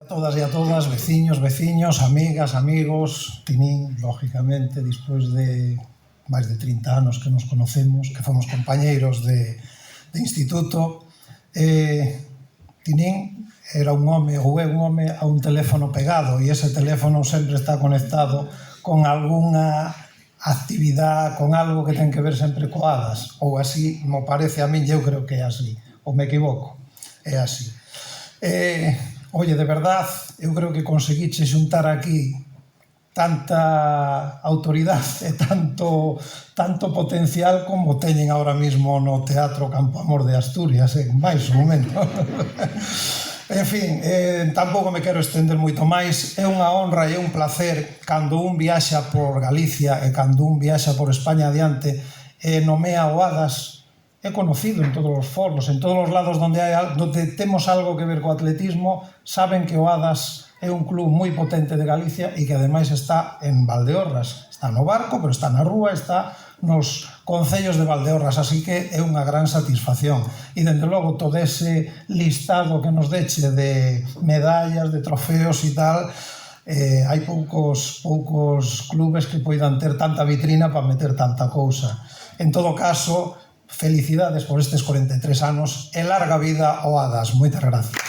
todas e a todas, veciños, amigas, amigos, Tinín, lógicamente, despois de máis de 30 anos que nos conocemos, que fomos compañeiros de instituto, Tinín era un home, ou é un home a un teléfono pegado, e ese teléfono sempre está conectado con algunha actividade, con algo que ten que ver sempre coadas, ou así mo parece a min, eu creo que é así, ou me equivoco, é así. Oye, de verdad, eu creo que conseguiche xuntar aquí tanta autoridade e tanto potencial como teñen ahora mismo no Teatro Campoamor de Asturias, máis ou menos. En fin, tampouco me quero estender moito máis. É unha honra e un placer cando un viaxa por Galicia e cando un viaxa por España adiante e nomea o Adas. É conocido en todos os foros, en todos os lados onde temos algo que ver co atletismo, saben que o Adas é un club moi potente de Galicia e que ademais está en Valdeorras. Está no Barco, pero está na Rúa, está nos concellos de Valdeorras, así que é unha gran satisfacción. E, dende logo, todo ese listado que nos deche de medallas, de trofeos e tal, hai poucos clubes que poidan ter tanta vitrina para meter tanta cousa. En todo caso, felicidades por estes 43 anos e larga vida ao Adas. Moitas gracias.